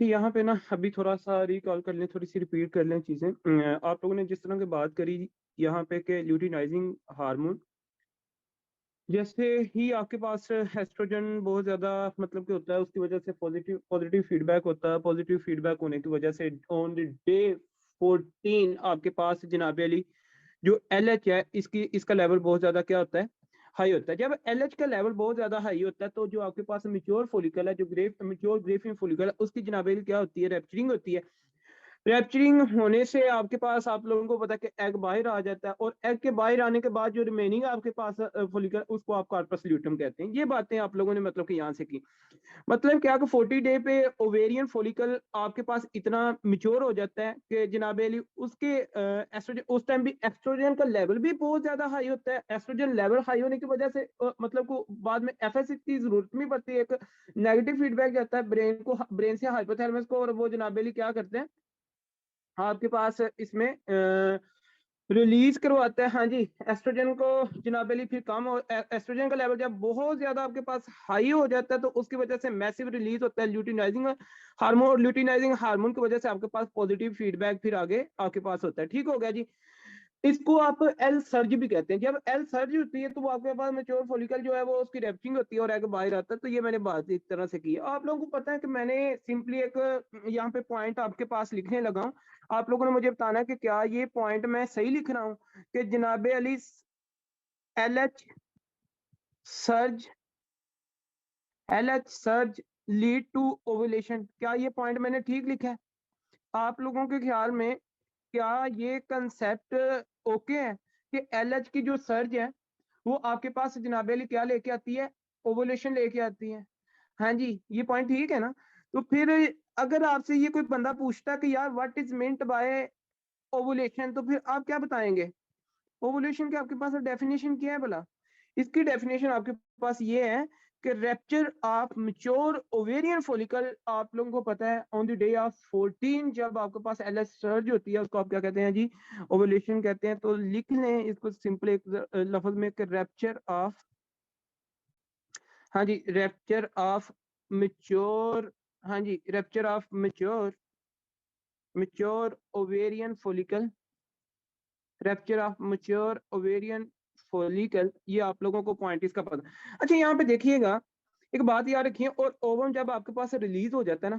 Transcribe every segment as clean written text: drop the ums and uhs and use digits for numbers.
देखिए यहाँ पे ना अभी थोड़ा सा रिकॉल कर लें, थोड़ी सी रिपीट कर लें चीज़ें। आप लोगों ने जिस तरह की बात करी यहाँ पे कि ल्यूटिनाइजिंग हार्मोन, जैसे ही आपके पास एस्ट्रोजन बहुत ज़्यादा मतलब कि होता है, उसकी वजह से पॉजिटिव पॉजिटिव फीडबैक होता है। पॉजिटिव फीडबैक होने की वजह से ऑन द डे 14 आपके पास जनाब अली जो एलएच है इसका लेवल बहुत ज़्यादा क्या होता है, हाई होता है। जब एलएच का लेवल बहुत ज़्यादा हाई होता है तो जो आपके पास मेच्योर फॉलिकल है, जो मेच्योर ग्रेफिन फॉलिकल है, उसकी जनाब अली क्या होती है, रैप्चरिंग होती है। रैप्चरिंग होने से आपके पास आप लोगों को पता है कि एग बाहर आ जाता है, और एग के बाहर आने के बाद जो रिमेनिंग आपके पास फॉलिकल, उसको आप कार्पस ल्यूटम कहते हैं। ये बातें आप लोगों ने मतलब कि यहाँ से की। मतलब क्या कि 40 डे पे ओवेरियन फॉलिकल आपके पास इतना मिच्योर हो जाता है कि जनाब अली उसके एस्ट्रोजन, उस टाइम भी एस्ट्रोजन का लेवल भी बहुत ज्यादा हाई होता है। एस्ट्रोजन लेवल हाई होने की वजह से मतलब को बाद में एफएसएच की जरूरत नहीं पड़ती है। एक नेगेटिव फीडबैक जाता है ब्रेन से हाइपोथैलेमस को, और वो जनाब अली क्या करते हैं आपके पास इसमें रिलीज करवाता है। हाँ जी, एस्ट्रोजन को जनाब अली फिर कम, और एस्ट्रोजन का लेवल जब बहुत ज्यादा आपके पास हाई हो जाता है तो उसकी वजह से मैसिव रिलीज होता है ल्यूटिनाइजिंग हार्मोन, और ल्यूटिनाइजिंग हार्मोन की वजह से आपके पास पॉजिटिव फीडबैक फिर आगे आपके पास होता है। ठीक हो गया जी। इसको आप एल सर्ज भी कहते हैं। जब एल सर्ज होती है तो वो आपके पास मेच्योर फॉलिकल जो है वो उसकी रैप्चिंग होती है और एग बाहर आता है। तो ये मैंने बात इस तरह से की है। आप लोगों को पता है कि मैंने सिंपली एक यहाँ पे पॉइंट आपके पास लिखने लगा हूँ। आप लोगों ने मुझे बताना है कि क्या ये पॉइंट मैं सही लिख रहा हूँ कि जनाबे अली L surge H surge lead to ovulation, क्या ये पॉइंट मैंने ठीक लिखा है? आप लोगों के ख्याल में क्या ये कंसेप्ट ओके है कि एलएच की जो सर्ज है वो आपके पास जनाबे अली क्या लेके आती है, ओवुलेशन लेके आती है? हाँ जी, ये पॉइंट ठीक है ना? तो फिर अगर आपसे ये कोई बंदा पूछता कि यार what is meant by ovulation, तो फिर आप क्या बताएंगे? ओवुलेशन की आपके पास डेफिनेशन क्या है भला? इसकी डेफिनेशन आपके पास ये है कि rapture of mature ovarian follicle, आप लोगों को पता है ऑन द डे ऑफ 14 जब आपके पास एलएच सर्ज होती है उसको आप क्या कहते हैं जी, ओवुलेशन कहते हैं। तो लिख लें इसको सिंपल एक लफ्ज में कि रैप्चर ऑफ, हाँ जी, रैप्चर ऑफ मैच्योर, हाँ जी, rupture of mature mature ovarian follicle, rupture of mature ovarian follicle. ये आप लोगों को पॉइंट इसका पता। अच्छा यहाँ पे देखिएगा, एक बात याद रखिए, और ओवम जब आपके पास रिलीज हो जाता है ना,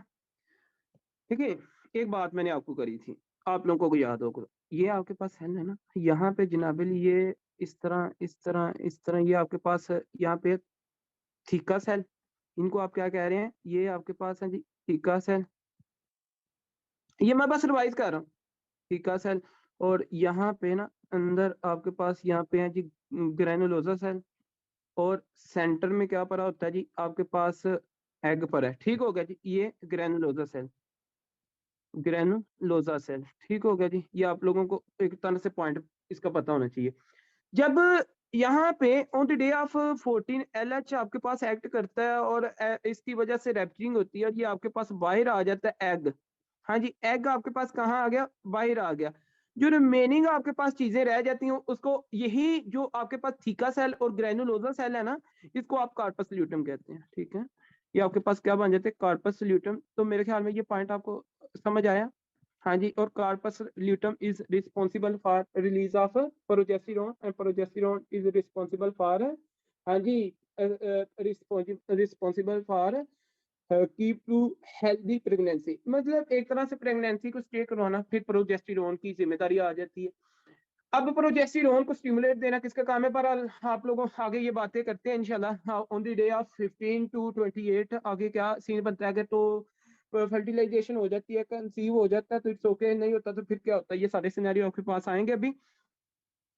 ठीक है, एक बात मैंने आपको करी थी, आप लोगों को याद होगा, ये आपके पास सेल है ना, यहाँ पे जनाबिल ये इस तरह इस तरह इस तरह, ये आपके पास यहाँ पे थीका सेल, इनको आप क्या कह रहे हैं, ये आपके पास है जी थीका सेल। ये मैं बस रिवाइज कर रहा हूँ, थीका सेल। और यहाँ पे ना अंदर आपके पास यहाँ पे है जी ग्रेनुलोसा सेल, और सेंटर में क्या पड़ा होता है जी आपके पास, एग पर है। ठीक हो गया जी, ये ग्रेनुलोसा सेल, ग्रेनुलोसा सेल। ठीक हो गया जी, ये आप लोगों को एक तरह से पॉइंट इसका पता होना चाहिए। जब यहाँ पे on the day of 14 LH आपके पास एक्ट करता है और इसकी वजह से रैप्चरिंग होती है और ये आपके पास बाहर आ जाता है एग। हाँ जी, एग आपके पास कहाँ आ गया, बाहर आ गया। जो रिमेनिंग आपके पास चीजें रह जाती हैं उसको, यही जो आपके पास थीका सेल और ग्रेनुलोसा सेल है ना, इसको आप कार्पस ल्यूटम कहते हैं। ठीक है, ये आपके पास क्या बन जाते हैं, कार्पस ल्यूटम। तो मेरे ख्याल में ये पॉइंट आपको समझ आया। हाँ जी, और corpus luteum is responsible for release of progesterone, and progesterone is responsible for, हाँ जी, responsible for keep to healthy pregnancy. मतलब एक तरह से प्रेगनेंसी को स्टे करवाना फिर प्रोजेस्टेरोन की जिम्मेदारी आ जाती है। अब प्रोजेस्टेरोन को स्टिमुलेट देना किसका काम है, पर आप लोगों आगे ये बातें करते हैं इंशाल्लाह। On the day of 15 to 28 आगे क्या सीन बनता है, अगर तो फर्टिलाइजेशन हो जाती है, कंसीव हो जाता है तो इट्स ओके, नहीं होता तो फिर क्या होता है, ये सारे सिनेरियो आपके पास आएंगे अभी।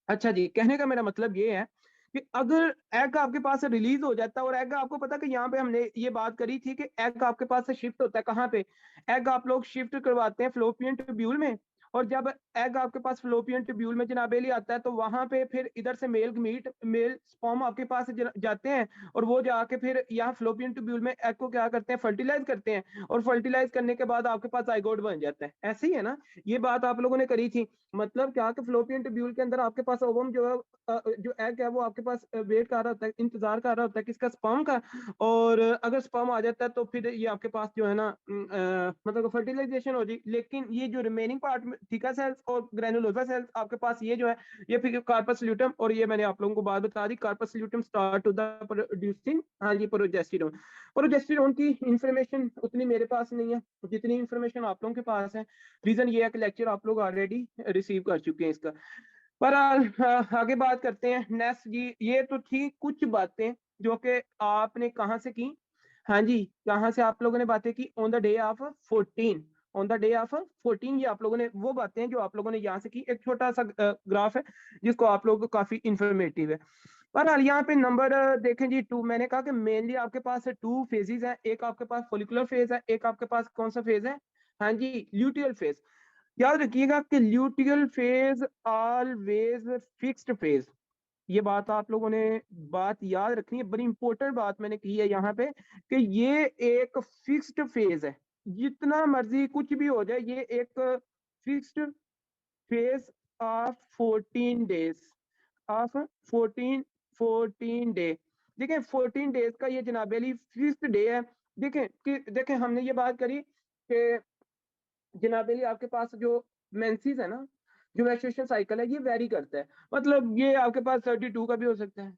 अच्छा जी, कहने का मेरा मतलब ये है कि अगर एग आपके पास रिलीज हो जाता है, और एग आपको पता कि यहाँ पे हमने ये बात करी थी कि एग आपके पास से शिफ्ट होता है कहाँ पे, एग आप लोग शिफ्ट करवाते हैं फ्लोपियन ट्यूब्यूल में। और जब एग आपके पास फ्लोपियन ट्यूब्यूल में जनाबेली आता है, तो वहां पे फिर इधर से मेल स्पर्म आपके पास जाते हैं और वो जाके फिर यहाँ फ्लोपियन ट्यूब्यूल में एग को क्या करते हैं, फर्टिलाइज करते हैं, और फर्टिलाइज करने के बाद आपके पास जाइगोट बन जाता है। ऐसे ही है ना, ये बात आप लोगों ने करी थी। मतलब क्या कि फ्लोपियन ट्यूब्यूल के अंदर आपके पास ओवम जो है, जो एग है वो आपके पास वेट कर रहा होता है, इंतजार कर रहा होता है किसका, स्पर्म का। और अगर स्पर्म आ जाता है तो फिर ये आपके पास जो है ना मतलब फर्टिलाइजेशन हो जाए। लेकिन ये जो रिमेनिंग पार्ट में थीका सेल्स और ग्रेनुलोसा सेल्स आपके पास ये जो है, ये फिर कार्पस ल्यूटम, और ये मैंने आप लोगों को बात बता दी, corpus luteum start to the producing, हाँ जी, प्रोजेस्टेरोन। प्रोजेस्टेरोन की इंफॉर्मेशन उतनी मेरे पास नहीं है जितनी इंफॉर्मेशन आप लोगों के पास है। रीजन ये है कि लेक्चर आप लोग ऑलरेडी रिसीव कर चुके हैं इसका। पर आगे बात करते हैं नेक्स्ट जी। ये तो थी कुछ बातें जो कि आपने कहां से की, हाँ जी, कहां से आप लोगों ने बातें की, on the day of 14, on the day of 14, ये आप लोगों ने वो बातें जो आप लोगों ने यहाँ से की। एक छोटा सा ग्राफ है जिसको आप लोगों को काफी इंफॉर्मेटिव है। पर यहाँ पे नंबर देखें जी 2, मैंने कहा कि मेनली आपके पास 2 फेजेस है, एक आपके पास फोलिकुलर फेज है, एक आपके पास कौन सा फेज है, हाँ जी, ल्यूटियल फेज। याद रखिएगा कि luteal phase always fixed phase, ये बात आप लोगों ने बात याद रखनी है, बड़ी इंपॉर्टेंट बात मैंने की है यहाँ पे, कि ये एक फिक्स्ड फेज है। जितना मर्जी कुछ भी हो जाए, ये एक fixed phase of 14 days, of 14 day. देखें 14 डेज का ये जनाबेली फिक्स्ड डे है। देखें हमने ये बात करी कि जनाबेली आपके पास जो मेंसेस है ना, जो मेंस्ट्रुएशन साइकिल है, ये वेरी करता है। मतलब ये आपके पास 32 का भी हो सकता है,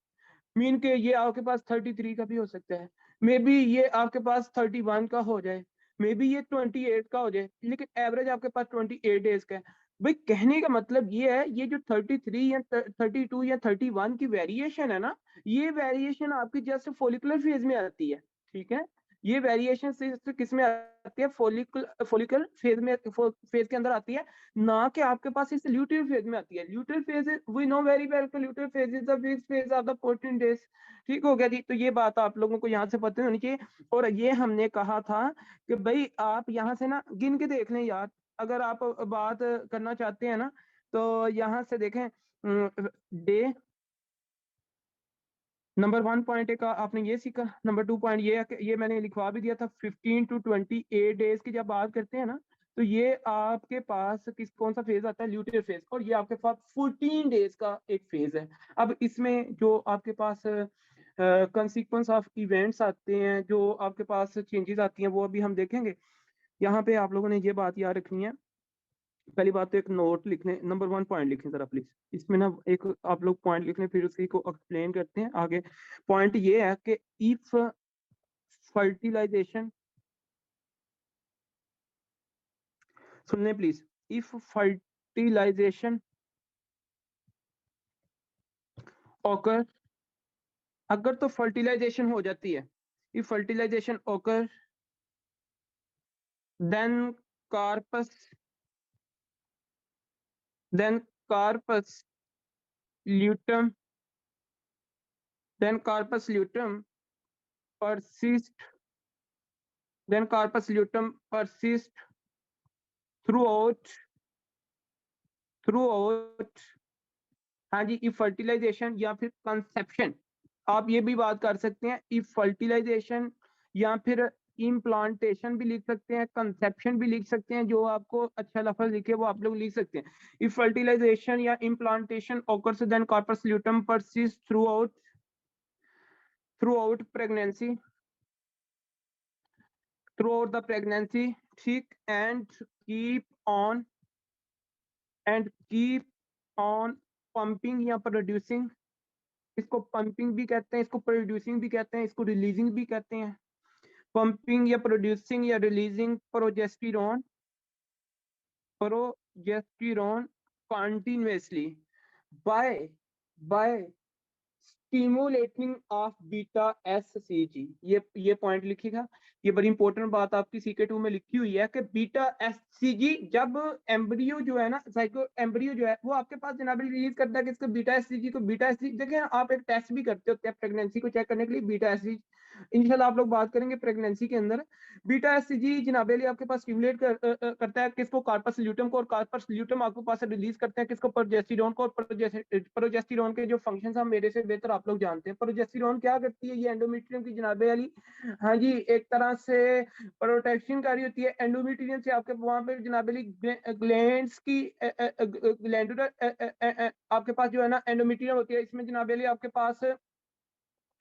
मीन के ये आपके पास 33 का भी हो सकता है, मे बी ये आपके पास 31 का हो जाए, मे बी ये 28 का हो जाए, लेकिन एवरेज आपके पास 28 डेज का है। भाई कहने का मतलब ये है, ये जो 33 या 32 या 31 की वेरिएशन है ना, ये वेरिएशन आपकी जस्ट फोलिकुलर फेज में आती है, ठीक है। ये वेरिएशन किस में आती है, फोलिकल फेज में, फेज के अंदर आती है, ना कि आपके पास इस ल्यूटियल फेज में आती है। Luteal phase we know very well कि luteal phase is the fixed phase of the 14 days. ठीक हो गया जी, तो ये बात आप लोगों को यहाँ से पता होनी चाहिए। और ये हमने कहा था कि भाई आप यहाँ से ना गिन के देख लें यार, अगर आप बात करना चाहते हैं ना, तो यहाँ से देखें डे नंबर 1 पॉइंट का आपने ये सीखा। नंबर 2 पॉइंट ये है कि ये मैंने लिखवा भी दिया था, 15 to 28 डेज की जब बात करते हैं ना, तो ये आपके पास कौन सा फेज आता है, ल्यूटियल फेज, और ये आपके पास 14 डेज का एक फेज है। अब इसमें जो आपके पास कंसिक्वेंस ऑफ इवेंट्स आते हैं, जो आपके पास चेंजेस आती हैं, वो अभी हम देखेंगे। यहाँ पे आप लोगों ने ये बात याद रखनी है। पहली बात तो एक नोट लिख लें, नंबर 1 पॉइंट लिखें जरा प्लीज, इसमें ना एक आप लोग पॉइंट लिख लें, फिर उसी को एक्सप्लेन करते हैं आगे। पॉइंट ये है कि इफ फर्टिलाइजेशन, सुनने प्लीज, इफ फर्टिलाइजेशन ओकर, अगर तो फर्टिलाइजेशन हो जाती है, if fertilisation occur, then corpus, then corpus luteum, then corpus luteum persist, then corpus luteum persist throughout, throughout, हाँ जी, इफ फर्टिलाइजेशन या फिर कंसेप्शन, आप ये भी बात कर सकते हैं, इफ फर्टिलाइजेशन या फिर इम्प्लांटेशन भी लिख सकते हैं, कंसेप्शन भी लिख सकते हैं, जो आपको अच्छा लफ्ज लिखे वो आप लोग लिख सकते हैं। इफ फर्टिलाइजेशन या implantation occurs then corpus luteum persists throughout, throughout pregnancy, throughout the pregnancy, ठीक, and keep on, and keep on pumping या प्रोड्यूसिंग, इसको पंपिंग भी कहते हैं, इसको प्रोड्यूसिंग भी कहते हैं, इसको रिलीजिंग भी कहते हैं। पंपिंग या प्रोड्यूसिंग या releasing progesterone, progesterone continuously by, by stimulating of beta HCG. ये पॉइंट लिखिएगा, ये बड़ी इंपॉर्टेंट बात आपकी सीके2 में लिखी हुई है कि बीटा एससीजी जब एम्ब्रियो जो है ना, साइको एम्ब्रियो जो है वो आपके पास जनाब रिलीज करता है किसको, बीटा एससीजी को। बीटा एससीजी देखें, आप एक टेस्ट भी करते होते हैं प्रेगनेंसी को चेक करने के लिए, बीटा एससीजी इंशाल्लाह आप लोग बात करेंगे प्रेगनेंसी के अंदर। बीटा एससीजी जनाब अली आपके पास स्टिमुलेट करता है किसको, कार्पस ल्यूटम को, और कार्पस ल्यूटम आपके पास रिलीज करते हैं किसको, प्रोजेस्टेरोन को। और प्रोजेस्टेरोन के जो फंक्शंस हम मेरे से बेहतर आप लोग जानते हैं। प्रोजेस्टेरोन क्या करती है, ये एंडोमेट्रियम की जनाब अली, हाँ जी, एक तरह से प्रोटेक्शन कारी होती है एंडोमेट्रियम से। आपके वहां पे जनाब अली ग्लैंड्स की ग्लैंडुलर आपके पास जो है ना एंडोमेट्रियम होती है, इसमें जनाब अली आपके पास,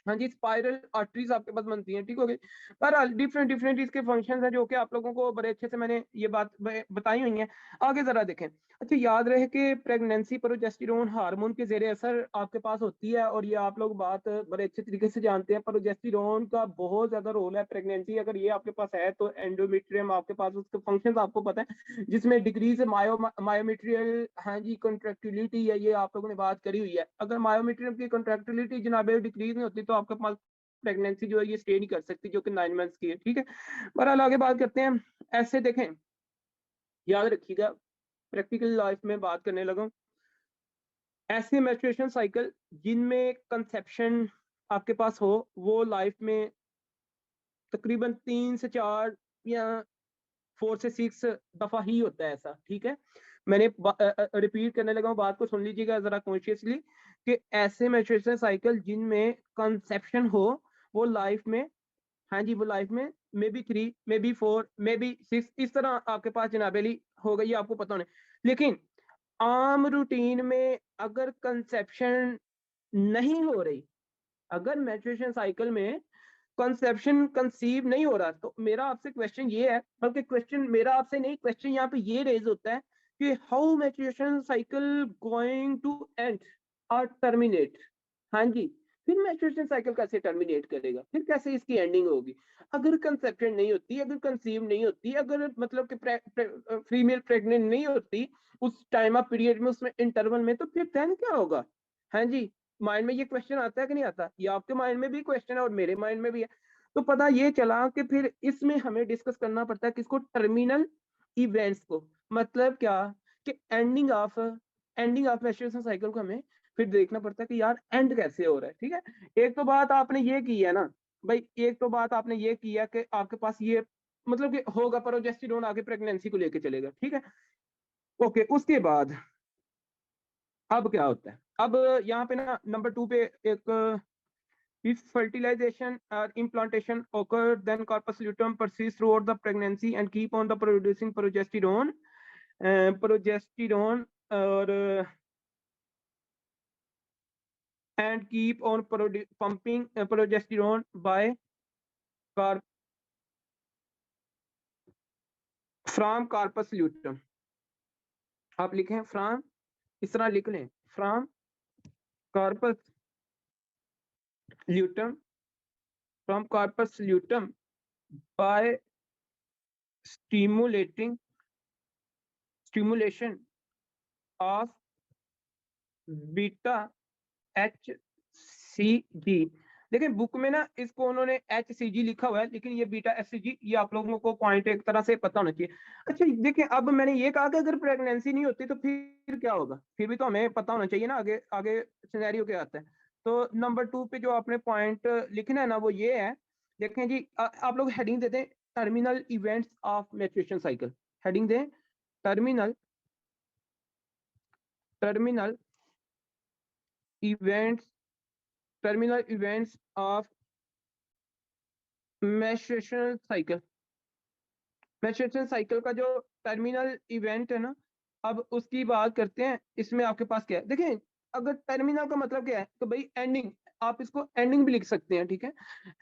हाँ जी, स्पाइरल आर्टरीज आपके पास बनती हैं, ठीक हो गई। पर डिफरेंट डिफरेंट इसके फंक्शंस हैं जो कि आप लोगों को बड़े अच्छे से मैंने ये बात बताई हुई है। आगे जरा देखें। अच्छा, याद रहे कि प्रेगनेंसी प्रोजेस्टेरोन हार्मोन के जेर असर आपके पास होती है, और ये आप लोग बात बड़े अच्छे तरीके से जानते हैं। प्रोजेस्टेरोन का बहुत ज्यादा रोल है प्रेगनेंसी, अगर ये आपके पास है तो एंडोमेट्रियम आपके पास, उसके फंक्शन आपको पता है, जिसमें डिक्रीज मायोमेट्रियल, हाँ जी, कॉन्ट्रेक्टिलिटी है, ये आप लोगों ने बात करी हुई है। अगर मायोमेट्रियम की कॉन्ट्रेक्टिलिटी जनाब डिक्रीज नहीं होती तो आपके पास प्रेगनेंसी जो है ये स्टे नहीं कर सकती, जो कि 9 मंथ्स की है, ठीक है। बहरहाल आगे बात करते हैं। ऐसे देखें, याद रखिएगा, प्रैक्टिकल लाइफ में बात करने लगा। ऐसे मेंस्ट्रुएशन साइकिल जिनमें कंसेप्शन आपके पास हो, वो लाइफ में तकरीबन 3 से 4 या 4 से 6 दफा ही होता है ऐसा, ठीक है। मैंने रिपीट करने लगा हूँ, बात को सुन लीजिएगा जरा कॉन्शियसली, कि ऐसे मेंस्ट्रुएशन साइकिल जिनमें कंसेप्शन हो, वो लाइफ में, हाँ जी, वो लाइफ में may be 3, may be 4, may be 6, इस तरह आपके पास जनाबेली हो गई, आपको पता होने। लेकिन आम रूटीन में अगर कंसेप्शन नहीं हो रही, अगर मेंस्ट्रुएशन साइकिल में कंसेप्शन कंसीव नहीं हो रहा, तो मेरा आपसे क्वेश्चन ये है, बल्कि क्वेश्चन मेरा आपसे नहीं, क्वेश्चन यहाँ पे ये रेज होता है कि how menstruation cycle going to end और टर्मिनेट। हाँ जी, फिर मेंस्ट्रुएशन साइकिल कैसे टर्मिनेट करेगा, फिर कैसे इसकी एंडिंग होगी, अगर कंसेप्शन नहीं होती, अगर कंसीव नहीं होती, अगर मतलब कि फीमेल प्रेग्नेंट नहीं होती उस टाइम ऑफ पीरियड में, उसमें इंटरवल में, तो फिर देन क्या होगा। हाँ जी, माइंड में ये क्वेश्चन आता है कि नहीं आता, ये आपके माइंड में भी क्वेश्चन है और मेरे माइंड में भी है। तो पता ये चला कि फिर इसमें हमें डिस्कस करना पड़ता है किसको, टर्मिनल इवेंट्स को। मतलब क्या, कि एंडिंग ऑफ मेंस्ट्रुएशन साइकिल को हमें फिर देखना पड़ता है कि यार एंड कैसे हो रहा है, ठीक है। एक तो बात आपने ये की है ना भाई, एक तो बात आपने ये की है कि आपके पास ये मतलब कि होगा, प्रोजेस्टेरोन आगे प्रेगनेंसी को लेके चलेगा, ठीक है। ओके, उसके बाद अब क्या होता है, अब यहाँ पे ना नंबर 2 पे एक, if fertilization or implantation occur, then corpus luteum persists throughout the pregnancy and keep on the producing progesterone or and keep on pumping progesterone by car from corpus luteum। आप लिखें फ्रॉम, इस तरह लिख लें, from corpus luteum, from corpus luteum by stimulation of beta HCG। देखिए book में ना इसको उन्होंने HCG लिखा हुआ है, लेकिन ये बीटा HCG, ये आप लोगों को पॉइंट एक तरह से पता होना चाहिए। अच्छा देखिए, अब मैंने ये कहा कि अगर प्रेगनेंसी नहीं होती तो फिर क्या होगा, फिर भी तो हमें पता होना चाहिए ना, आगे आगे सिनेरियो क्या आता है। तो नंबर 2 पे जो आपने पॉइंट लिखना है ना, वो ये है। देखें जी, आप लोग हेडिंग देते हैं terminal events of menstruation cycle. Heading दें terminal terminal events terminal events of menstruation cycle. Menstruation cycle का जो टर्मिनल इवेंट है ना, अब उसकी बात करते हैं। इसमें आपके पास क्या है, देखें, अगर टर्मिनल का मतलब क्या है, तो भाई एंडिंग, आप इसको एंडिंग भी लिख सकते हैं, ठीक है।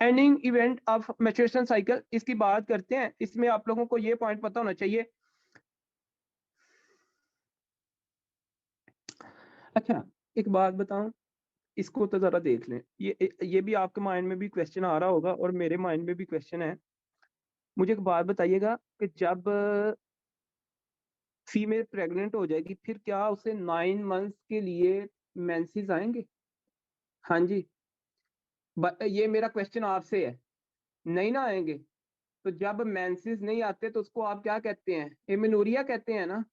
Ending event of menstruation cycle, इसकी बात करते हैं। इसमें आप लोगों को ये पॉइंट पता होना चाहिए। अच्छा, एक बात बताऊं, इसको तो जरा देख लें, ये भी आपके माइंड में भी क्वेश्चन आ रहा होगा और मेरे माइंड में भी क्वेश्चन है। मुझे एक बात बताइएगा कि जब फीमेल प्रेग्नेंट हो जाएगी, फिर क्या उसे 9 मंथ्स के लिए मेंसेस आएंगे? हाँ जी, ये मेरा क्वेश्चन आपसे है। नहीं ना आएंगे, तो जब मेंसेस नहीं आते तो उसको आप क्या कहते हैं, एमेनोरिया कहते हैं ना।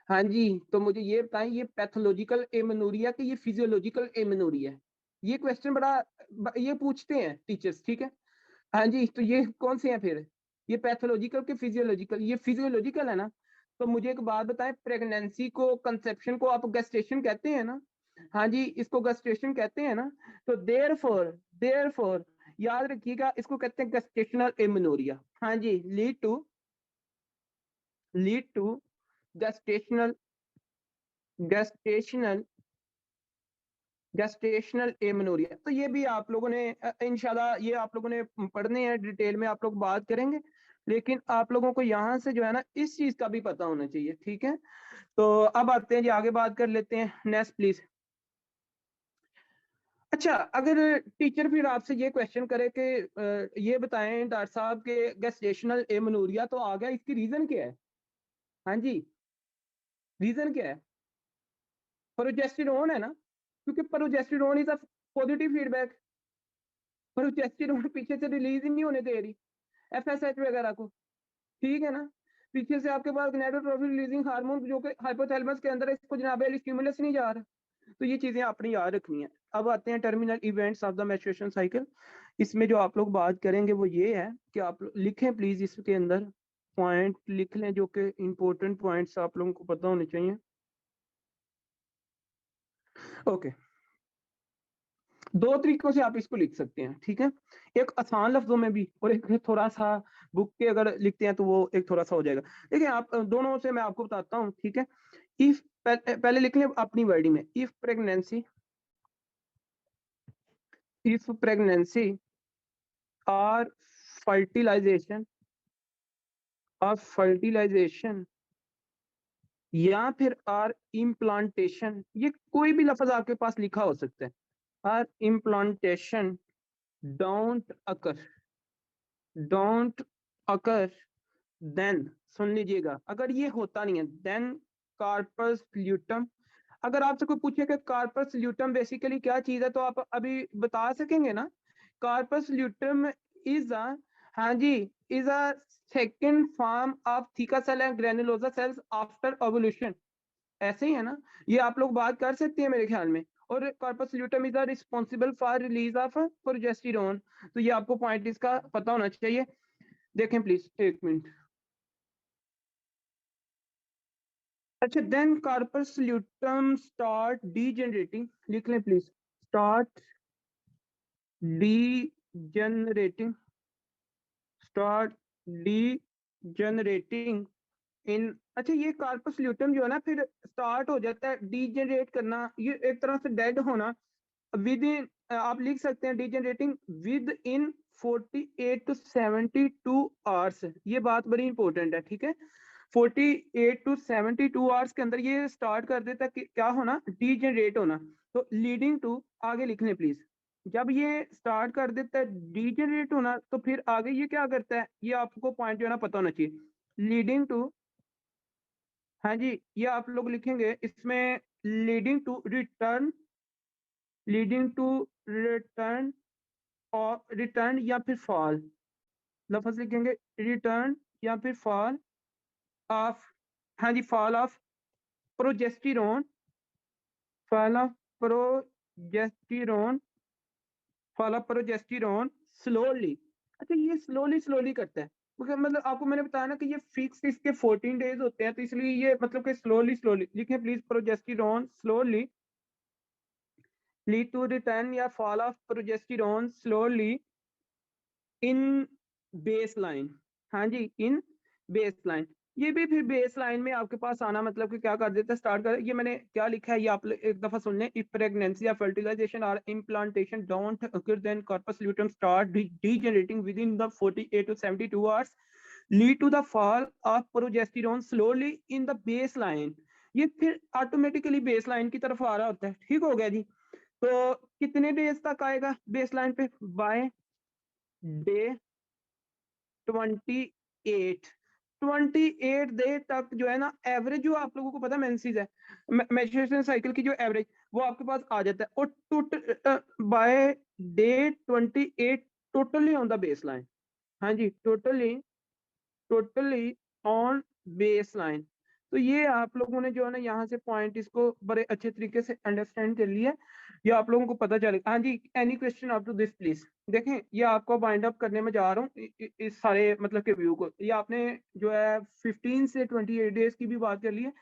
हाँ जी, तो मुझे ये बताएं, ये पैथोलॉजिकल एमेनोरिया कि ये फिजियोलॉजिकल एमेनोरिया है? ये क्वेश्चन ये पूछते हैं टीचर्स, ठीक है। हाँ जी, तो ये कौन से हैं फिर? ये पैथोलॉजिकल के फिजियोलॉजिकल? ये फिजियोलॉजिकल है ना। तो मुझे एक बात बताएं, प्रेगनेंसी को, कंसेप्शन को आप गेस्टेशन कहते हैं ना? हाँ जी, इसको गेस्टेशन कहते हैं ना। तो देयरफॉर याद रखिएगा, इसको कहते हैं गेस्टेशनल एमेनोरिया। हाँ जी, lead to gestational gestational gestational amenorrhoea. तो ये भी आप लोगों ने इंशाल्लाह ये आप लोगों ने पढ़ने हैं, डिटेल में आप लोग बात करेंगे, लेकिन आप लोगों को यहाँ से जो है ना इस चीज का भी पता होना चाहिए, ठीक है। तो अब आते हैं जी, आगे बात कर लेते हैं, नेक्स्ट प्लीज। अच्छा, अगर टीचर फिर आपसे ये क्वेश्चन करे कि ये बताएं डॉक्टर साहब के गेस्टेशनल एमेनोरिया तो आ गया, इसकी रीजन क्या है? हाँ जी, रीजन क्या है? प्रोजेस्टेरोन है ना, क्योंकि progesterone is a positive feedback. Progesterone पीछे से रिलीज ही नहीं होने दे रही एफएसएच वगैरह को, ठीक है ना। पीछे से आपके पास गोनाडोट्रोपिन रिलीजिंग हार्मोन जो कि हाइपोथैलेमस के अंदर है, इसको जनाब स्टिमुलस नहीं जा रहा। तो ये चीजें आपने याद रखनी है। अब आते हैं terminal events of the maturation cycle. इसमें जो आप लोग बात करेंगे वो ये है कि आप लिखें प्लीज, इसके अंदर पॉइंट लिख लें जो कि इंपॉर्टेंट पॉइंट्स आप लोगों को पता होने चाहिए। ओके, दो तरीकों से आप इसको लिख सकते हैं, ठीक है। एक आसान लफ्जों में भी, और एक थोड़ा सा बुक के अगर लिखते हैं तो वो एक थोड़ा सा हो जाएगा। देखिए, आप दोनों से मैं आपको बताता हूँ, ठीक है। इफ पहले लिख लें अपनी वर्डिंग में, इफ प्रेगनेंसी और फर्टिलाइजेशन या फिर आर इम्प्लांटेशन, ये कोई भी लफ्ज आपके पास लिखा हो सकता है। Or implantation don't occur don't occur then, सुन लीजिएगा, अगर ये होता नहीं है देन कार्पस ल्यूटम। अगर आपसे कोई पूछे कि कार्पस ल्यूटम बेसिकली क्या चीज है, तो आप अभी बता सकेंगे ना? कार्पस ल्यूटम इज अ, हाँ जी, is a second form of theca cell and granulosa cells after ovulation. ऐसे ही है ना, ये आप लोग बात कर सकते हैं मेरे ख्याल में। और corpus luteum is responsible for release of progesterone. तो ये आपको पॉइंट इसका पता होना चाहिए। देखें प्लीज, एक मिनट। अच्छा, देन कार्पस ल्यूटम स्टार्ट डीजेनरेटिंग, लिख लें प्लीज, स्टार्ट डीजेनरेटिंग स्टार्ट डीजेनरेटिंग इन। अच्छा, ये कार्पस ल्यूटम जो है ना, फिर स्टार्ट हो जाता है डीजेनरेट करना, ये एक तरह से डेड होना विद इन, आप लिख सकते हैं डीजेनरेटिंग विद इन 48 to 72 आवर्स। ये बात बड़ी इंपॉर्टेंट है, ठीक है। 48 to 72 आवर्स के अंदर ये स्टार्ट कर देता है कि क्या होना, डीजेनरेट होना। तो लीडिंग टू, आगे लिख लें प्लीज। जब ये स्टार्ट कर देता है डीजेनरेट होना, तो फिर आगे ये क्या करता है, ये आपको पॉइंट जो है ना पता होना चाहिए। लीडिंग टू, हाँ जी, ये आप लोग लिखेंगे इसमें, लीडिंग टू रिटर्न और रिटर्न या फिर फॉल, लफ्ज लिखेंगे रिटर्न या फिर फॉल ऑफ, हाँ जी, fall of progesterone, fall of progesterone fall of progesterone slowly. अच्छा, ये स्लोली स्लोली करता है, मतलब आपको मैंने बताया ना कि ये फिक्स इसके 14 डेज होते हैं, तो इसलिए ये मतलब कि स्लोली स्लोली लिखें please, progesterone slowly lead to return या fall of progesterone slowly in baseline. हाँ जी, इन बेस लाइन। ये भी फिर बेस लाइन में आपके पास आना, मतलब कि क्या कर देता है, स्टार्ट कर, ये मैंने क्या लिखा है ये आप एक दफा सुन लें। इफ प्रेगनेंसी या फर्टिलाइजेशन और implantation don't occur then corpus luteum start degenerating within the 48 to 72 hours, lead to the fall of progesterone slowly in the baseline। ये फिर ऑटोमेटिकली बेस लाइन की तरफ आ रहा होता है, ठीक हो गया जी। तो कितने डेज तक आएगा बेस लाइन पे? बाय डे 28 डे तक जो है ना, एवरेज जो आप लोगों को पता मेंसेस है, मेंस्ट्रुएशन साइकिल की जो एवरेज, वो आपके पास आ जाता है। और by day 28 totally on the base line. हाँ जी, टोटली ऑन बेस लाइन। तो ये आप लोगों ने जो है ना यहाँ से पॉइंट इसको बड़े अच्छे तरीके से अंडरस्टैंड कर लिया, ये आप लोगों को पता चलेगा। हाँ जी, any question up to this please. देखें ये आपको बाइंड अप करने में जा रहा हूँ इस सारे मतलब के व्यू को। ये आपने जो है 15 से 28 डेज की भी बात कर ली है।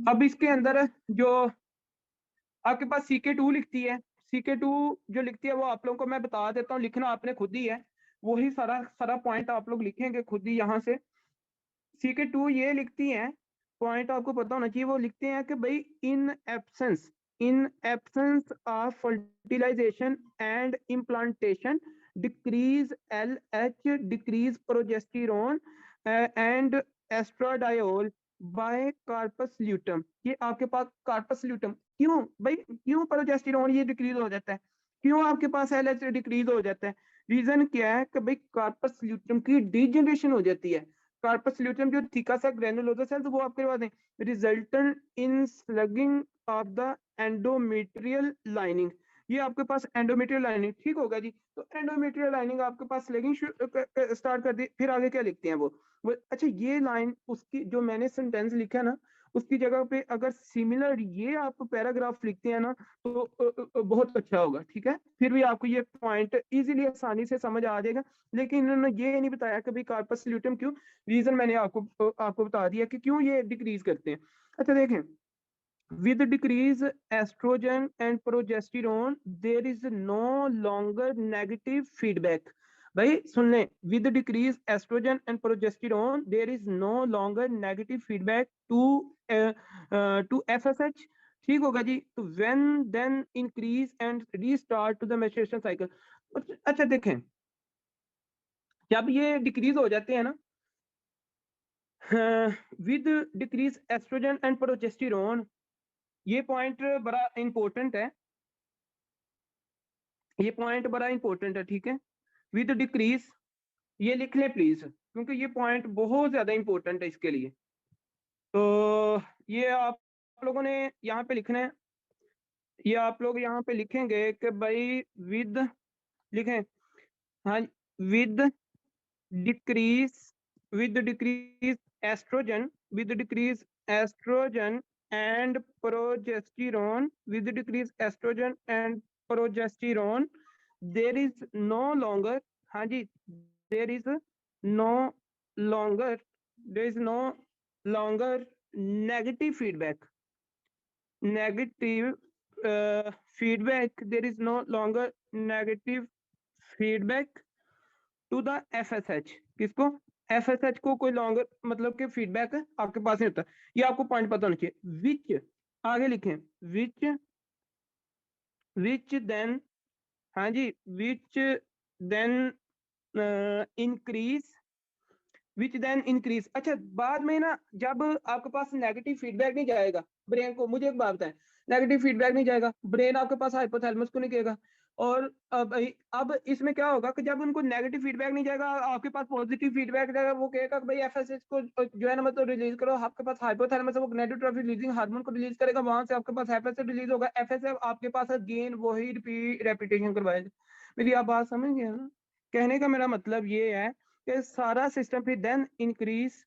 अब इसके अंदर जो आपके पास CK2 लिखती है, CK2 जो लिखती है वो आप लोगों को मैं बता देता हूँ, लिखना आपने खुद ही है, वही सारा सारा पॉइंट आप लोग लिखेंगे खुद ही यहाँ से। CK2 ये लिखती है, पॉइंट आपको पता होना चाहिए, वो लिखते हैं कि भाई in absence of fertilisation and implantation decrease LH, decrease progesterone and oestradiol by corpus luteum. ये आपके पास कार्पस ल्यूटम क्यों भाई, क्यों प्रोजेस्टेरोन ये डिक्रीज हो जाता है, क्यों आपके पास LH डिक्रीज हो जाता है? रीजन क्या है कि भाई कार्पस ल्यूटम की डीजनरेशन हो जाती है। कार्पस ल्यूटम जो थीका सा ग्रेनुलोसा सेल्स वो आपके पास है, resultant in स्लगिंग of the endometrial lining. ये आपके पास एंडोमेट्रियल लाइनिंग ठीक होगा जी। तो एंडोमेट्रियल लाइनिंग आपके पास स्लगिंग स्टार्ट कर दी, फिर आगे क्या लिखते हैं वो अच्छा ये लाइन उसकी जो मैंने सेंटेंस लिखा है ना उसकी जगह पे अगर सिमिलर ये आप पैराग्राफ लिखते हैं ना तो बहुत अच्छा होगा, ठीक है। फिर भी आपको ये पॉइंट इजीली आसानी से समझ आ जाएगा। लेकिन इन्होंने ये नहीं बताया कि भाई कार्पस ल्यूटम क्यों, रीजन मैंने आपको बता दिया कि क्यों ये डिक्रीज करते हैं। अच्छा देखें, with decrease estrogen and progesterone there is no longer negative feedback। भाई सुन लें, with decrease estrogen and progesterone there is no longer negative feedback to FSH। ठीक होगा जी। तो when then increase and restart to the menstruation cycle। अच्छा देखें, जब ये decrease हो जाते हैं ना with decrease oestrogen and progesterone, ये पॉइंट बड़ा इंपॉर्टेंट है, ये पॉइंट बड़ा इंपॉर्टेंट है, ठीक है। विद डिक्रीज ये लिख लें प्लीज, क्योंकि ये पॉइंट बहुत ज्यादा इंपॉर्टेंट है इसके लिए। तो ये आप लोगों ने यहाँ पे लिखना है, ये आप लोग यहाँ पे लिखेंगे कि भाई विद लिखें, हाँ, with decrease oestrogen, with decrease oestrogen and progesterone, with decrease oestrogen and progesterone there is no longer, हाँ जी, there is no longer, there is no longer negative feedback, negative feedback, there is no longer negative feedback to the FSH। किसको? FSH को कोई longer मतलब कि feedback आपके पास नहीं होता। ये आपको पॉइंट पता होना चाहिए। विच आगे लिखें, विच देन, हाँ जी, which then increase, which then increase. अच्छा बाद में ना जब आपके पास नेगेटिव फीडबैक नहीं जाएगा ब्रेन को, मुझे एक बात बताएं, नेगेटिव फीडबैक नहीं जाएगा ब्रेन आपके पास हाइपोथैलेमस को नहीं कहेगा। और अब इसमें क्या होगा कि जब उनको नेगेटिव फीडबैक नहीं जाएगा आपके पास पॉजिटिव फीडबैक जाएगा, वो कहेगा कि भाई एफएसएच को जो है ना मतलब रिलीज करो। आपके पास हाइपोथैलेमस है वो गोनाडोट्रोपिन रिलीजिंग हार्मोन को रिलीज करेगा, वहां से आपके पास एफएसएच रिलीज होगा। एफएसएच आपके पास अगेन वही रेपिटेशन करवाएगा। मेरी आप बात समझ गए ना? कहने का मेरा मतलब ये है कि सारा सिस्टम फिर देन इंक्रीज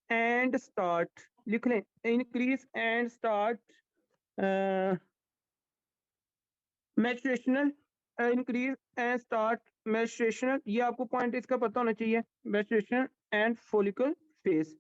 एंड स्टार्ट लिख लें, increase and start menstrual, increase and start menstrual, ये आपको पॉइंट इसका पता होना चाहिए। मेंस्ट्रुएशन एंड फॉलिकल फेज,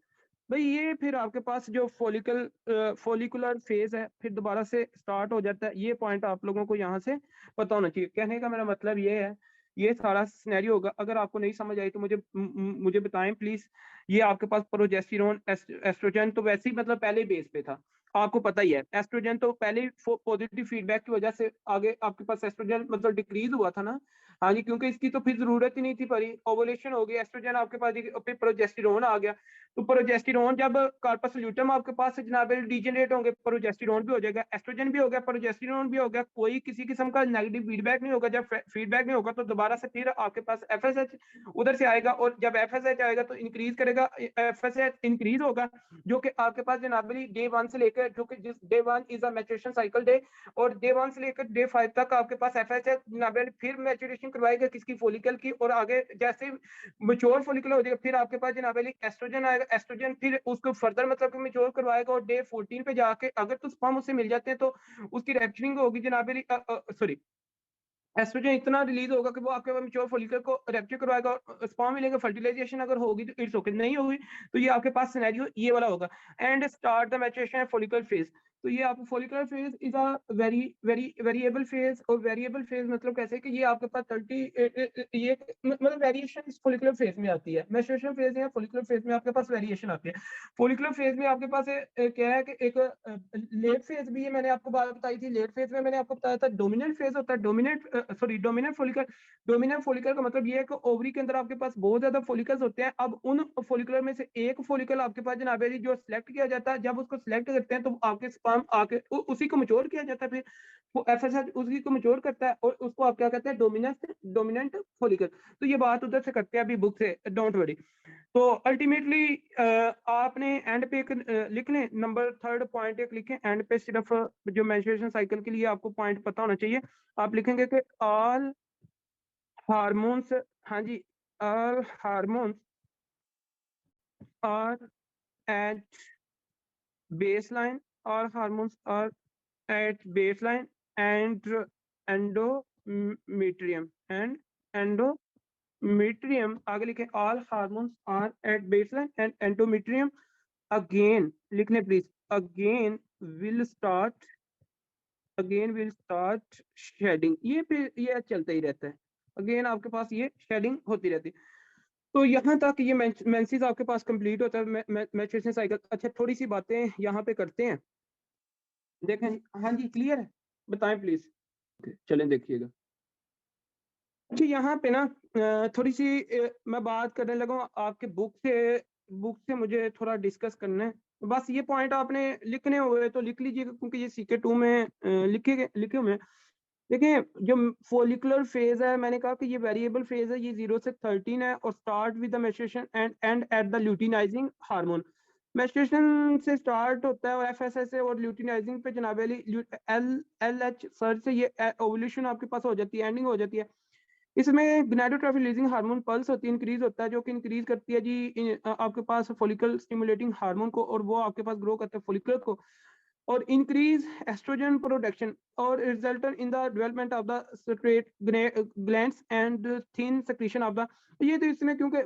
भाई ये फिर आपके पास जो फॉलिकुलर फेज है फिर दोबारा से स्टार्ट हो जाता है। ये पॉइंट आप लोगों को यहाँ से पता होना चाहिए। कहने का मेरा मतलब ये है, ये सारा सिनेरियो होगा। अगर आपको नहीं समझ आई तो मुझे बताएं प्लीज। ये आपके पास प्रोजेस्टेरोन एस्ट्रोजन तो वैसे ही मतलब पहले बेस पे था, आपको पता ही है। एस्ट्रोजन तो पहले पॉजिटिव फीडबैक की वजह से आगे आपके पास एस्ट्रोजन मतलब डिक्रीज हुआ था ना, हाँ जी, क्योंकि इसकी तो फिर जरूरत ही नहीं थी परी, ओवुलेशन हो गई, एस्ट्रोजन आपके पास, फिर प्रोजेस्टेरोन आ गया। तो प्रोजेस्टेरोन जब कार्पस ल्यूटम आपके पास से जनाब डीजेनरेट होंगे, प्रोजेस्टेरोन भी हो जाएगा, एस्ट्रोजन भी हो गया, प्रोजेस्टेरोन भी हो गया, कोई किसी किस्म का नेगेटिव फीडबैक नहीं होगा। जब फीडबैक नहीं होगा तो दोबारा से फिर आपके पास एफएसएच उधर से आएगा, और जब एफएसएच आएगा तो इंक्रीज करेगा, एफएसएच इंक्रीज होगा, जो कि आपके पास जनाब डे 1 से लेकर है, जो कि जिस day 1 is a maturation cycle day, और डे 1 से लेकर डे 5 तक आपके पास एफएसएच जनाब अली फिर मैच्योरेशन करवाएगा किसकी, फॉलिकल की, और आगे जैसे मैच्योर फॉलिकल हो जाएगा फिर आपके पास जनाब अली एस्ट्रोजन आएगा, एस्ट्रोजन फिर उसको फर्दर मतलब कि मैच्योर करवाएगा, और डे 14 पे जाके अगर तो स्पर्म उससे मिल जाते हैं तो उसकी रैप्चरिंग होगी जनाब अली, सॉरी एस्ट्रोजन इतना रिलीज होगा कि वो आपके मैच्योर फॉलिकल को रैप्चर करवाएगा और स्पर्म मिलेंगे, फर्टिलाइजेशन अगर होगी तो इट्स ओके, नहीं होगी तो ये आपके पास सिनेरियो ये वाला होगा। And start the maturation follicle phase, तो ये आपको follicular phase is a very very variable phase, और वेरिएबल फेज मतलब कैसे कि ये आपके पास 30 ये मतलब वेरिएशन इस फॉलिकुलर फेज में आती है, मैच्योरेशन फेज या फॉलिकुलर फेज में आपके पास वेरिएशन आती है। फॉलिकुलर फेज में आपके पास क्या है कि एक लेट फेज भी है, मैंने आपको बात बताई थी, लेट फेज में मैंने आपको बताया था डोमिनेंट फेज होता है, डोमिनेंट फॉलिकल, डोमिनेंट फॉलिकल का मतलब ये है कि ओवरी के अंदर आपके पास बहुत ज्यादा फॉलिकल्स होते हैं। अब उन फॉलिकुलर में से एक फॉलिकल आपके पास जनाब है जो सिलेक्ट किया जाता है, जब उसको सिलेक्ट करते हैं तो आपके स्पर्म आके उसी को मैच्योर किया जाता है, फिर वो एफएसएच उसी को मैच्योर करता है और उसको आप क्या कहते हैं, डोमिनेंट फॉलिकल। तो ये बात उधर से करते हैं अभी बुक से, डोंट वरी। तो अल्टीमेटली आपने एंड पे एक लिख लें, नंबर 3 पॉइंट एक लिखें एंड पे, सिर्फ जो मेंस्ट्रुएशन साइकिल के लिए आपको पॉइंट पता होना चाहिए। आप लिखेंगे कि ऑल हार्मोन्स, हाँ जी, all hormones are at baseline, all hormones are at baseline, and endometrium and endometrium आगे लिखे, all hormones are at baseline and endometrium again लिख लें please, again will start shedding, ये फिर ये चलता ही रहता है, अगेन आपके पास ये शेडिंग होती रहती है। तो यहाँ तक ये मेंसेस आपके पास कंप्लीट होता है, मेंस्ट्रुएशन साइकिल। अच्छा थोड़ी सी बातें यहाँ पे करते हैं, देखें जी, हाँ जी क्लियर है, बताएं प्लीज, चलें देखिएगा। अच्छा यहाँ पे ना थोड़ी सी मैं बात करने लगा हूँ आपके बुक से मुझे थोड़ा डिस्कस करना है, तो बस ये पॉइंट आपने लिखने हुए तो लिख लीजिएगा, क्योंकि ये CK2 में लिखे हुए हैं। देखिए जो फॉलिकुलर फेज है, मैंने कहा कि ये वेरिएबल फेज है, ये 0 से 13 है, और start with the menstruation and at the luteinizing hormone. Menstruation से स्टार्ट होता है और एफएसएच से और ल्यूटिनाइजिंग पे जनाब LH सर्च से ये ओवुलेशन आपके पास हो जाती है, एंडिंग हो जाती है। इसमें गनाडोट्रोफिन रिलीजिंग हार्मोन पल्स होती है, इंक्रीज होता है, जो कि इंक्रीज करती है जी आपके पास फॉलिकल स्टिमुलेटिंग हार्मोन को, और वो आपके पास ग्रो करता है फॉलिकल को, और इंक्रीज एस्ट्रोजन प्रोडक्शन और resultant in the development of the straight glands and thin secretion of the. ये तो इसमें क्योंकि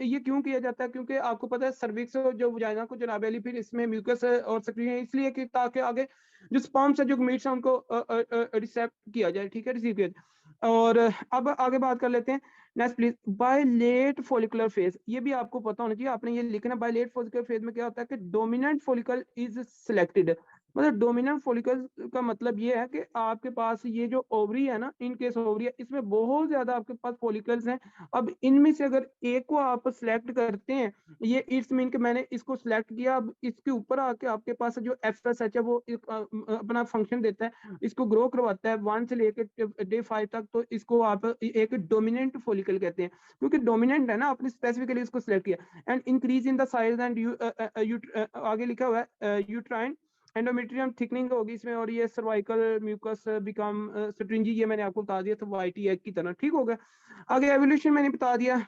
ये क्यों किया जाता है, क्योंकि आपको पता है सर्विक्स जो वजाइना को जनाब अली फिर इसमें म्यूकस और सेक्रीशन, इसलिए कि ताकि आगे जो स्पर्म्स है जो मीट्स है उनको रिसेप्ट किया जाए, ठीक है, रिसीव किया जाए। और अब आगे बात कर लेते हैं, next please. By late follicular phase, ये भी आपको पता होना चाहिए, आपने ये लिखना, बाय लेट फॉलिकुलर फेज में क्या होता है कि डोमिनेंट फॉलिकल इज सिलेक्टेड, मतलब डोमिनेंट फॉलिकल का मतलब ये है कि आपके पास ये जो ओवरी है ना, इन केस ओवरी है, इसमें बहुत ज्यादा आपके पास फॉलिकल्स हैं। अब इनमें से अगर एक को आप सिलेक्ट करते हैं, ये इट्स मीन कि मैंने इसको सिलेक्ट किया, अब इसके ऊपर आके आपके पास जो एफएसएच है वो अपना फंक्शन देता है, इसको ग्रो करवाता है 1 से लेकर डे 5 तक, तो इसको आप एक डोमिनेंट फॉलिकल कहते हैं, क्योंकि डोमिनेंट है ना, आपने स्पेसिफिकली इसको सिलेक्ट किया। And increase in the size and आगे लिखा हुआ है यूट्राइन एंडोमेट्रियम थिकनिंग होगी इसमें, और ये सर्वाइकल म्यूकस बिकम स्ट्रिंजी, ये मैंने आपको बता दिया था वाइटी एग की तरह, ठीक हो गया। आगे एवोल्यूशन मैंने बता दिया।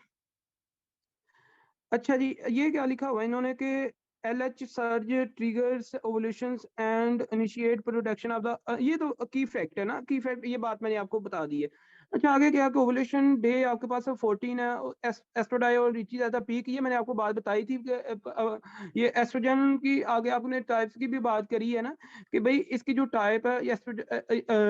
अच्छा जी, ये क्या लिखा हुआ है इन्होंने कि LH surge triggers ovulations and initiate production of the, ये तो की फैक्ट है ना, की फैक्ट, ये बात मैंने आपको बता दी है। अच्छा आगे क्या कि ओवुलेशन डे आपके पास 14 है, एस्ट्रोडाई और रीचेज एट द पीक, ये मैंने आपको बात बताई थी कि ये एस्ट्रोजन की, आगे आपने टाइप्स की भी बात करी है ना, कि भाई इसकी जो टाइप है ये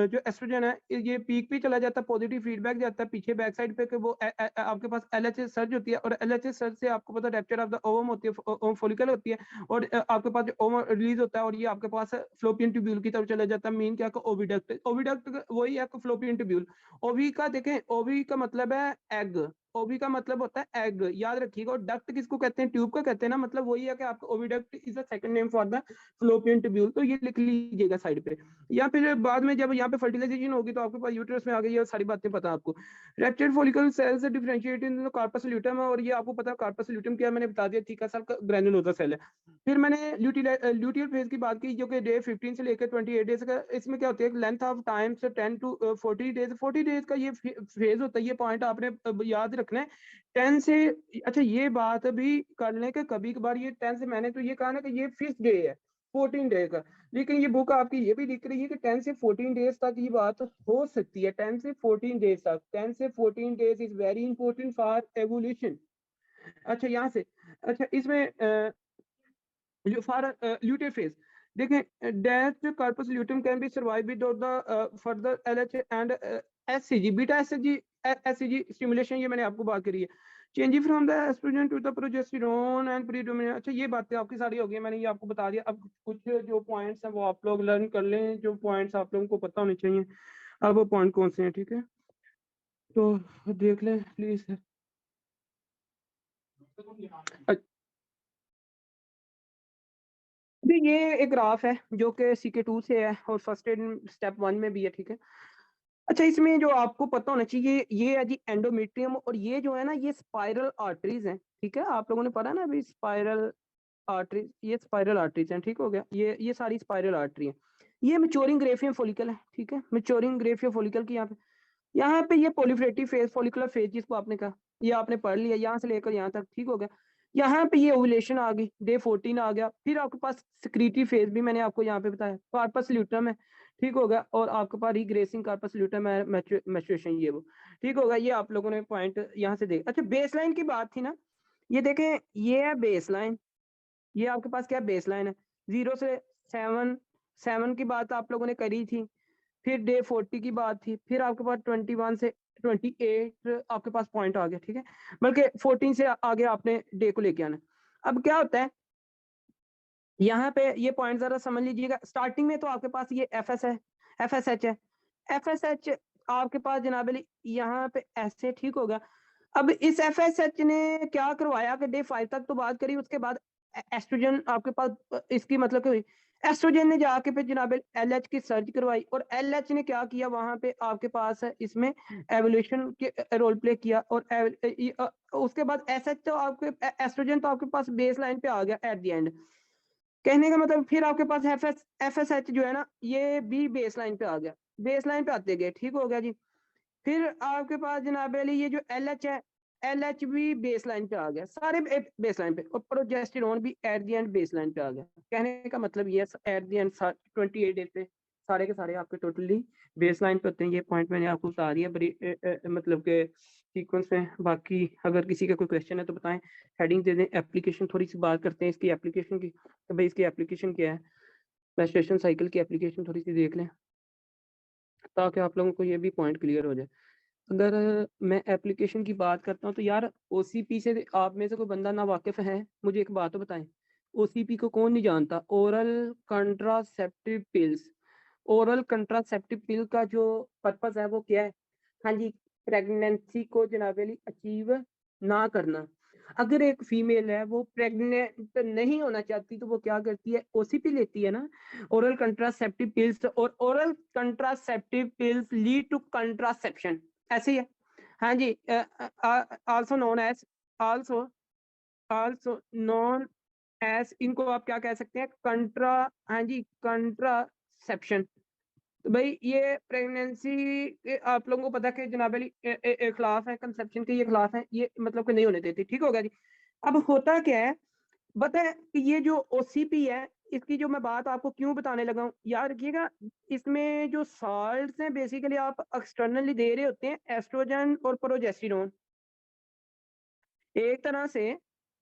जो एस्ट्रोजन है ये पीक पे चला जाता है, पॉजिटिव फीडबैक जाता है पीछे बैक साइड पे, कि वो आपके पास LH सर्ज होती है, और LH सर्ज से आपको पता रैप्चर ऑफ द ओवम होती है, ओवम फॉलिकल होती है, और आपके पास जो ओवम रिलीज होता है और ये आपके पास फ्लोपियन ट्यूब्यूल की तरफ चला जाता है, मेन क्या ओविडक्ट, ओविडक्ट वही है फ्लोपियन ट्यूब्यूल। ओवी का देखें, ओवी का मतलब है एग, ओवी का मतलब होता है एग, याद रखिएगा। और डक्ट किसको कहते हैं, ट्यूब का कहते हैं ना, मतलब वही है कि आपका oviduct is a second name for the fallopian tubule, तो ये लिख लीजिएगा साइड पे। या फिर बाद में जब यहाँ पे फर्टिलाइजेशन होगी तो आपके पास यूट्रस में आ गई, ये सारी बातें पता है आपको। रेप्टेड फॉलिकल सेल्स डिफरेंशिएटेड इन कार्पस ल्यूटम, और ये आपको पता है कार्पस ल्यूटम क्या, मैंने बता दिया, थीका सेल ग्रैन्युलोसा सेल है। फिर मैंने ल्यूटियल फेज की बात की, जो कि डे 15 से लेकर 28 डेज का, इसमें क्या होता है, लेंथ ऑफ टाइम से 10 टू 40 डेज, 40 डेज का ये फेज होता है। ये पॉइंट आपने याद रखना है। 10 से, अच्छा ये बात भी कर लें कि कभी कभार ये 10 से, मैंने तो ये कहा ना कि ये फिक्स डे है 14 डे का, लेकिन ये बुक आपकी ये भी दिख रही है कि 10 से 14 डेज तक ये बात हो सकती है। 10 से 14 डेज तक, 10 से 14 days is very important for evolution. अच्छा यहाँ से, अच्छा इसमें फॉर ल्यूटेड फेज देखें, death corpus luteum can be survive without the further LH and HCG, beta HCG stimulation, ये मैंने आपको बात करी है। Changing from the oestrogen to the progesterone and predominant, अच्छा ये बातें आपकी सारी हो गई, मैंने ये आपको बता दिया। अब कुछ जो पॉइंट्स हैं वो आप लोग लर्न कर लें, जो पॉइंट्स आप लोगों को पता होने चाहिए। अब वो पॉइंट कौन से हैं, ठीक है, तो देख लें प्लीज। अभी ये एक ग्राफ है जो कि CK2 से है और फर्स्ट एड स्टेप 1 में भी है, ठीक है। अच्छा इसमें जो आपको पता होना चाहिए, ये है जी एंडोमेट्रियम, और ये जो है ना ये स्पाइरल आर्टरीज हैं, ठीक है। आप लोगों ने पढ़ा ना अभी स्पाइरल आर्टरीज, ये स्पाइरल आर्टरीज हैं, ठीक हो गया। ये सारी स्पाइरल आर्टरी है। ये मैच्योरिंग ग्रेफियम फॉलिकल है, ठीक है, मैच्योरिंग ग्रेफियम फॉलिकल की यहाँ पे ये प्रोलिफरेटिव फेज, फॉलिकुलर फेज जिसको आपने कहा, ये आपने पढ़ लिया यहाँ से लेकर यहाँ तक, ठीक हो गया। यहाँ पे ये ओवुलेशन आ गई, डे 14 आ गया। फिर आपके पास सिक्रीटरी फेज भी मैंने आपको यहाँ पे बताया, कार्पस ल्यूटम है, ठीक हो गया। और आपके पास रिग्रेसिंग कार्पस ल्यूटम है, मैच्योरेशन, ये वो, ठीक होगा। ये आप लोगों ने पॉइंट यहाँ से देख। अच्छा बेसलाइन की बात थी ना, ये देखें, ये है बेसलाइन, ये आपके पास क्या बेसलाइन है, 0 से 7 की बात आप लोगों ने करी थी। फिर डे 40 की बात थी, फिर आपके पास 21 से 28 आपके पास पॉइंट आ गया, ठीक है। बल्कि 14 से आगे आपने डे को लेके आना। अब क्या होता है यहाँ पे, ये पॉइंट जरा समझ लीजिएगा। स्टार्टिंग में तो आपके पास ये FS है, FSH है, FSH आपके पास जनाब अली यहाँ पे ऐसे, ठीक होगा। अब इस FSH ने क्या करवाया कि डे 5 तक तो बात करी, उसके बाद एस्ट्रोजन आपके पास इसकी मतलब कि एस्ट्रोजन ने जाके फिर जनाब LH की सर्च करवाई, और LH ने क्या किया वहां पे आपके पास है इसमें एवोल्यूशन के रोल प्ले किया। और उसके बाद SH तो आपके एस्ट्रोजन तो आपके पास बेस लाइन पे आ गया एट द एंड। कहने का मतलब फिर आपके पास FSH जो है ना ये भी बेस लाइन पे आ गया, बेस लाइन पे आते गए, ठीक हो गया जी। फिर आपके पास जनाब अली ये जो LH है, LH भी बेस लाइन पे आ गया, सारे बेस लाइन पे, और प्रोजेस्टेरोन भी at the end base line पे आ गया। कहने का मतलब ये एट द एंड 28 डेज पे सारे के सारे आपके टोटली बेस लाइन पे होते हैं। ये पॉइंट मैंने आपको बता दिया बड़ी मतलब के सीक्वेंस में। बाकी अगर किसी का कोई क्वेश्चन है तो बताएं, हेडिंग दे दें। एप्लीकेशन थोड़ी सी बात करते हैं इसकी एप्लीकेशन की, तो भाई इसकी एप्लीकेशन क्या है, मेंस्ट्रुएशन साइकिल की एप्लीकेशन थोड़ी सी देख लें ताकि आप लोगों को ये भी पॉइंट क्लियर हो जाए। अगर मैं एप्लीकेशन की बात करता हूँ तो यार OCP से आप में से कोई बंदा ना वाकिफ है, मुझे एक बात तो बताएं, OCP को कौन नहीं जानता, oral contraceptive pills. Oral contraceptive pill का जो पर्पस है वो क्या है, हाँ जी, प्रेगनेंसी को जनाबेली अचीव ना करना। अगर एक फीमेल है वो प्रेग्नेंट नहीं होना चाहती तो वो क्या करती है, OCP लेती है ना, ओरल कंट्रासेप्टिव पिल्स। और oral contraceptive pills lead to contraception, ऐसे ही है, हाँ जी। Also known as, also also known as, इनको आप क्या कह सकते हैं, कंट्रा, हाँ जी, कंट्रासेप्शन। तो भाई ये प्रेगनेंसी आप लोगों को पता है कि जनाब अली खिलाफ है, कंसेप्शन के ये खिलाफ है, ये मतलब कि नहीं होने देती, ठीक होगा जी। अब होता क्या है, बता है कि ये जो OCP है, इसकी जो मैं बात आपको क्यों बताने लगा हूँ, याद रखिएगा। इसमें जो साल्ट्स हैं बेसिकली आप एक्सटर्नली दे रहे होते हैं एस्ट्रोजन और प्रोजेस्टेरोन। एक तरह से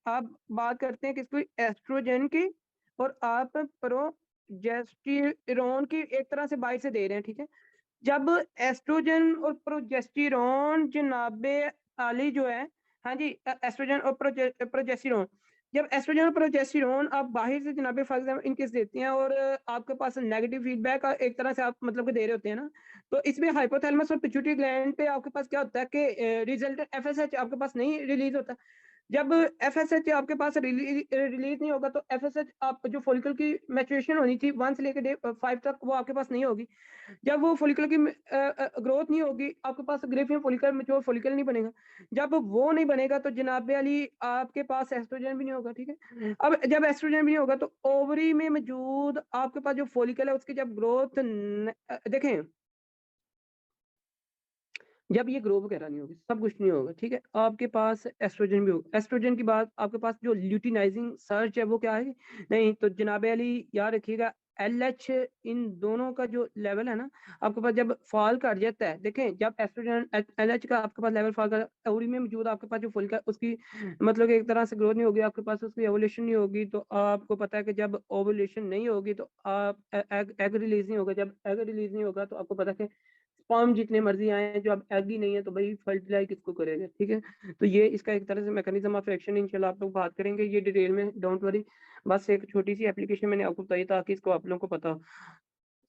आप बात करते हैं किसको, एस्ट्रोजन की, और आप प्रोजेस्टेरोन की एक तरह से बाइट से दे रहे हैं, ठीक है। जब एस्ट्रोजन और प्रोजेस्टेरोन जनाबे आली जो है, हाँ जी, एस्ट्रोजन और प्रोजेस्टेरोन जब एस्ट्रोजन और प्रोजेस्टेरोन आप बाहर से जनाब फॉर एग्जाम्पल इनकेस देते हैं और आपके पास नेगेटिव फीडबैक एक तरह से आप मतलब कि दे रहे होते हैं ना, तो इसमें हाइपोथैलेमस और पिट्यूटरी ग्लैंड पे आपके पास क्या होता है कि रिजल्ट एफएसएच आपके पास नहीं रिलीज होता। जब एफएसएच आपके पास रिलीज नहीं होगा तो एफएसएच आप जो फॉलिकल की मैच्योरेशन होनी थी 1 से लेकर डे 5 तक वो आपके पास नहीं होगी। जब वो फॉलिकल की ग्रोथ नहीं होगी, आपके पास ग्रेफियम फॉलिकल मैच्योर फॉलिकल नहीं बनेगा। जब वो नहीं बनेगा तो जनाब अली आपके पास एस्ट्रोजन भी नहीं होगा, ठीक है। अब जब एस्ट्रोजन भी नहीं होगा तो ओवरी में मौजूद आपके पास जो फॉलिकल है उसकी जब ग्रोथ देखें, जब ये ग्रो वगैरह नहीं होगी, सब कुछ नहीं होगा, ठीक है। आपके पास एस्ट्रोजन भी होगा। एस्ट्रोजन की बात आपके पास जो ल्यूटिनाइजिंग सर्च है वो क्या है? नहीं, तो जनाब अली याद रखिएगा एलएच इन दोनों का जो लेवल है ना, आपके पास जब फॉल कर जाता है, देखें जब एस्ट्रोजन एलएच का आपके पास लेवल फॉल कर ओवरी में मौजूद आपके पास जो फॉलिकल उसकी मतलब एक तरह से ग्रोथ नहीं होगी, आपके पास उसकी एवोल्यूशन नहीं होगी, तो आपको पता है कि जब ओवुलेशन नहीं होगी तो आप एग रिलीज नहीं होगा। जब एग रिलीज नहीं होगा तो आपको पता है कि स्पर्म जितने मर्जी आए, जो अब एग ही नहीं है तो भाई फर्टिलाइज किसको करेगा, ठीक है। तो ये इसका एक तरह से मैकेनिज्म ऑफ एक्शन इंशाल्लाह आप लोग बात करेंगे ये डिटेल में, डोंट वरी। बस एक छोटी सी एप्लीकेशन मैंने आपको बताई ताकि इसको आप लोगों को पता हो।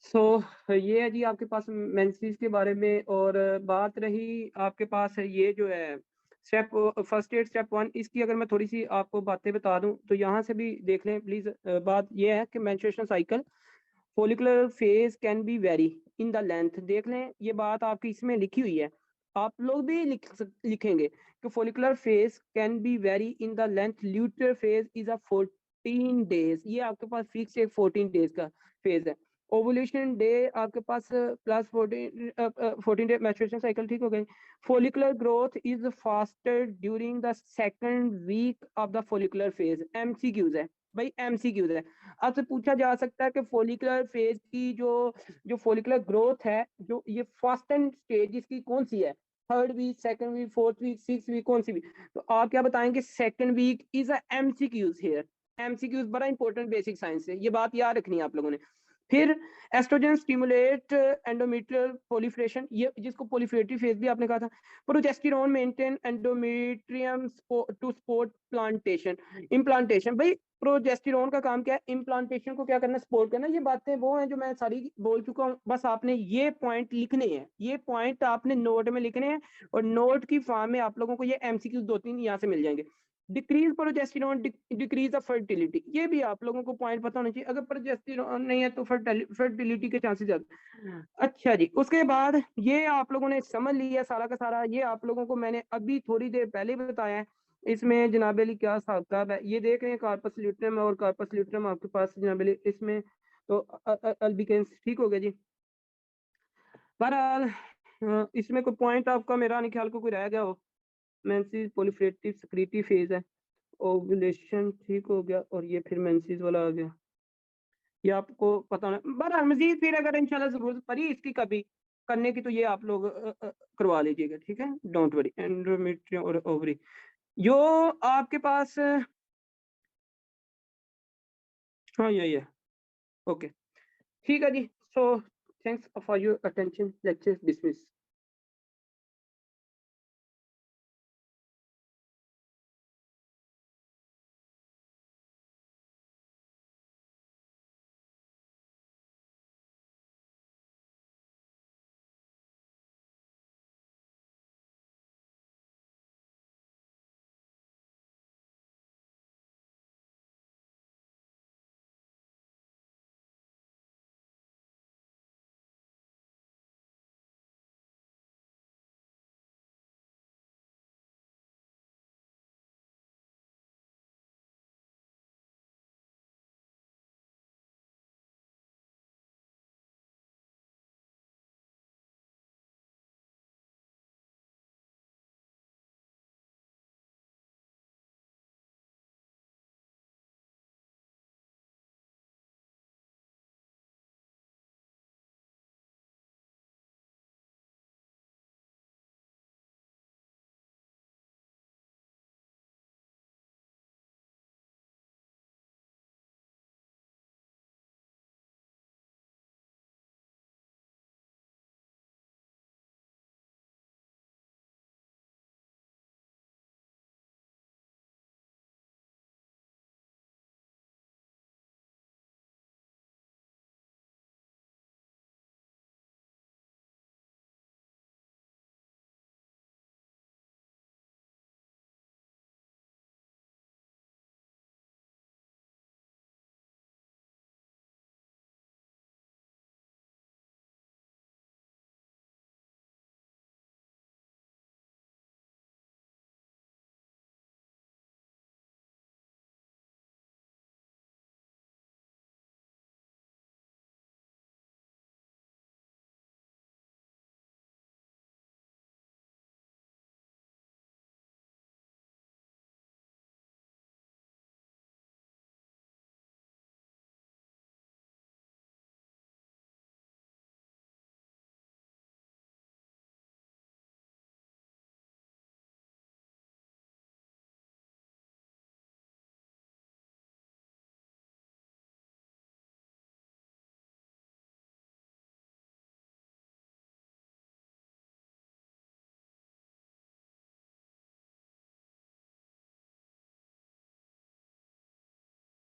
सो ये है जी आपके पास मेंसेस के बारे में। और बात रही आपके पास ये जो है स्टेप फर्स्ट एड स्टेप 1, इसकी अगर मैं थोड़ी सी आपको बातें बता दूं तो यहाँ से भी देख लें प्लीज। बात ये है कि menstruation cycle follicular phase can be very in the length, देख लें ये बात आपकी इसमें लिखी हुई है, आप लोग भी लिखेंगे कि follicular phase can be very in the length, luteal phase is a 14 days, ये आपके पास फिक्स एक 14 डेज का फेज है। ओवुलेशन डे आपके पास प्लस 14 डे मैच्योरेशन साइकिल, ठीक हो गई। Follicular growth is faster during the second week of the follicular phase, MCQs है भाई, एमसीक्यूज है। आपसे पूछा जा सकता है कि फॉलिकुलर फेज की जो फॉलिकुलर ग्रोथ है, जो ये फर्स्ट एंड स्टेज इसकी कौन सी है, third week, second week, fourth week, six week, कौन सी वीक? तो आप क्या बताएंगे? Second week is a MCQs here. MCQs बड़ा इंपॉर्टेंट बेसिक साइंस है, ये बात याद रखनी है आप लोगों ने। फिर एस्ट्रोजन स्टिमुलेट एंडोमेट्रियल प्रोलिफरेशन, ये जिसको प्रोलिफरेटिव फेज भी आपने कहा था। Progesterone maintain endometrium to support plantation, implantation. भाई प्रोजेस्टेरोन का काम क्या है? इम्प्लांटेशन को क्या करना? सपोर्ट करना। ये बातें वो हैं जो मैं सारी बोल चुका हूँ, बस आपने ये पॉइंट लिखने हैं, ये पॉइंट आपने नोट में लिखने हैं और नोट की फॉर्म में आप लोगों को ये एमसीक्यू 2-3 यहाँ से मिल जाएंगे। Decrease progesterone, decrease of fertility, ये भी आप लोगों को पॉइंट पता होना चाहिए। अगर प्रोजेस्टेरोन नहीं है तो फर्टिलिटी के चांसेस ज्यादा। अच्छा जी, उसके बाद ये आप लोगों ने समझ लिया सारा का सारा, ये आप लोगों को मैंने अभी थोड़ी देर पहले बताया है। इसमें जनाब अली क्या हिसाब किताब है ये देख रहे हैं, कार्पस ल्यूट्रम और कार्पस ल्यूट्रम आपके पास जनाब अली इसमें तो अल्बिकेंस, ठीक हो गया जी। बहरहाल इसमें कोई पॉइंट आपका मेरा नहीं ख्याल को कोई रह गया हो। मेंसेस प्रोलिफरेटिव सेक्रेटरी फेज है, ओव्यूलेशन ठीक हो गया और ये फिर मेंसेस वाला आ गया, ये आपको पता होना। बहरहाल मजीद फिर अगर इंशाल्लाह जरूरत पड़ी इसकी कभी करने की तो ये आप लोग करवा लीजिएगा, ठीक है, डोंट वरी। एंडोमेट्रियम और ओवरी जो आपके पास हाँ यही है, ओके ठीक है जी। So thanks for your attention, lecture dismiss.